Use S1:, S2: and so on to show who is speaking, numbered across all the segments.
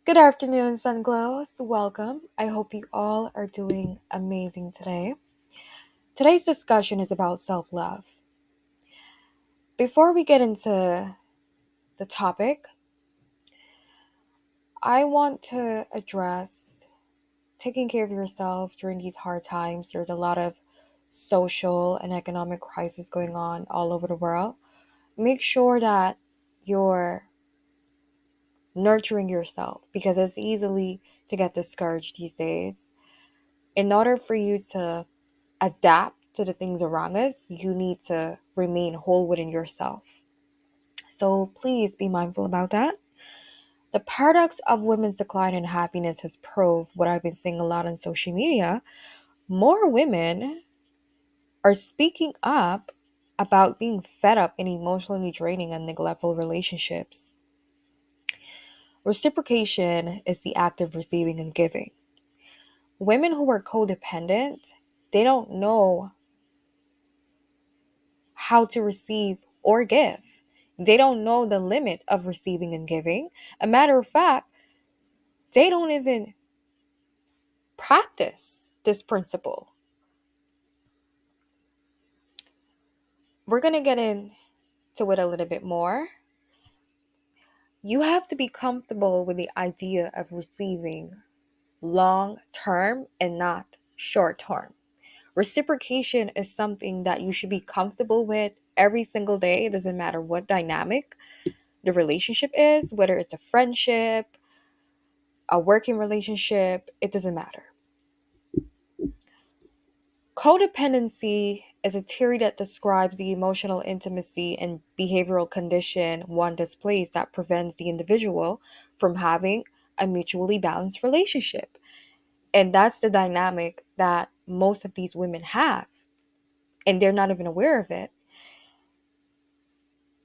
S1: Good afternoon, Sunglows. Welcome. I hope you all are doing amazing today. Today's discussion is about self love. Before we get into the topic, I want to address taking care of yourself during these hard times. There's a lot of social and economic crisis going on all over the world. Make sure that you're nurturing yourself because it's easily to get discouraged these days. In order for you to adapt to the things around us, you need to remain whole within yourself. So please be mindful about that. The paradox of women's decline in happiness has proved what I've been seeing a lot on social media. More women are speaking up about being fed up in emotionally draining and neglectful relationships. Reciprocation is the act of receiving and giving. Women who are codependent, they don't know how to receive or give. They don't know the limit of receiving and giving. A matter of fact, they don't even practice this principle. We're going to get into it a little bit more. You have to be comfortable with the idea of receiving long term and not short term. Reciprocation is something that you should be comfortable with every single day. It doesn't matter what dynamic the relationship is, whether it's a friendship, a working relationship, it doesn't matter. Codependency is a theory that describes the emotional intimacy and behavioral condition one displays that prevents the individual from having a mutually balanced relationship. And that's the dynamic that most of these women have, and they're not even aware of it.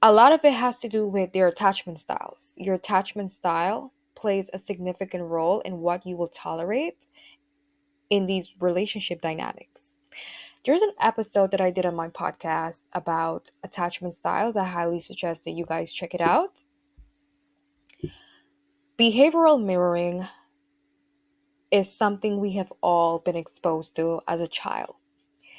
S1: A lot of it has to do with their attachment styles. Your attachment style plays a significant role in what you will tolerate in these relationship dynamics. There's an episode that I did on my podcast about attachment styles. I highly suggest that you guys check it out. Behavioral mirroring is something we have all been exposed to as a child.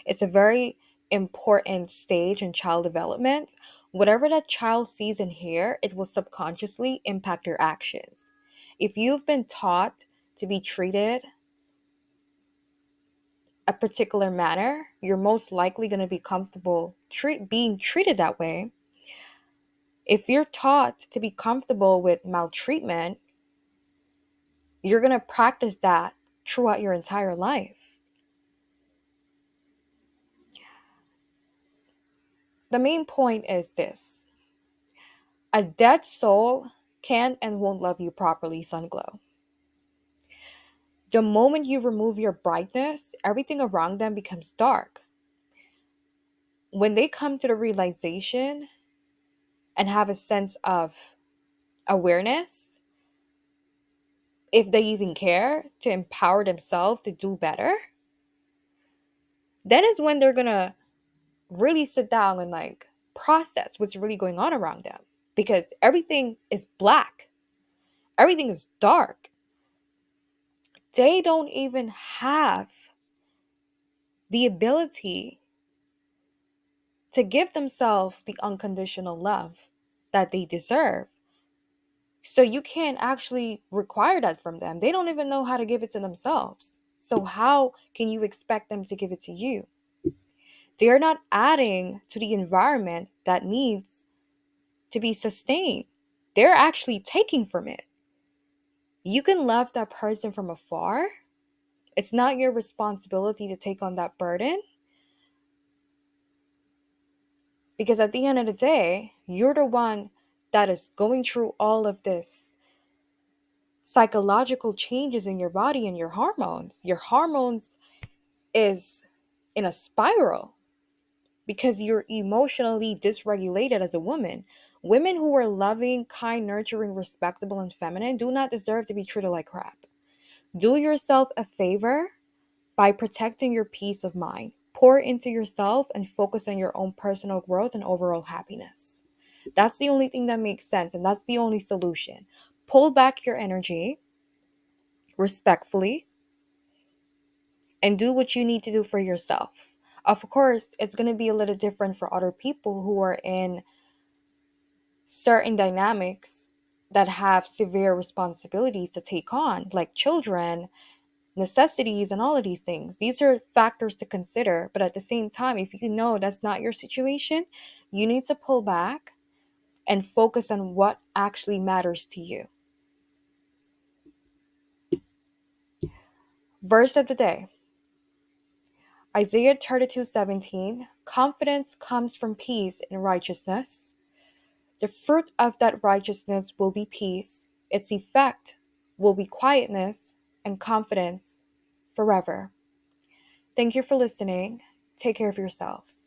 S1: It's a very important stage in child development. Whatever that child sees and hears, it will subconsciously impact your actions. If you've been taught to be treated a particular manner, you're most likely going to be comfortable being treated that way. If you're taught to be comfortable with maltreatment, you're going to practice that throughout your entire life. The main point is this: a dead soul can't and won't love you properly, Sunglow. The moment you remove your brightness, everything around them becomes dark. When they come to the realization and have a sense of awareness, if they even care to empower themselves to do better, then is when they're gonna really sit down and process what's really going on around them, because everything is black, everything is dark. They don't even have the ability to give themselves the unconditional love that they deserve. So you can't actually require that from them. They don't even know how to give it to themselves. So how can you expect them to give it to you? They're not adding to the environment that needs to be sustained. They're actually taking from it. You can love that person from afar. It's not your responsibility to take on that burden, because at the end of the day, you're the one that is going through all of this psychological changes in your body and your hormones. Your hormones is in a spiral because you're emotionally dysregulated as a woman. Women who are loving, kind, nurturing, respectable, and feminine do not deserve to be treated like crap. Do yourself a favor by protecting your peace of mind. Pour into yourself and focus on your own personal growth and overall happiness. That's the only thing that makes sense, and that's the only solution. Pull back your energy. respectfully, and do what you need to do for yourself. Of course, it's going to be a little different for other people who are in certain dynamics that have severe responsibilities to take on, like children, necessities, and all of these things. These are factors to consider. But at the same time, if you know that's not your situation, you need to pull back and focus on what actually matters to you. Verse of the day, Isaiah 32:17. Confidence comes from peace and righteousness. The fruit of that righteousness will be peace. Its effect will be quietness and confidence forever. Thank you for listening. Take care of yourselves.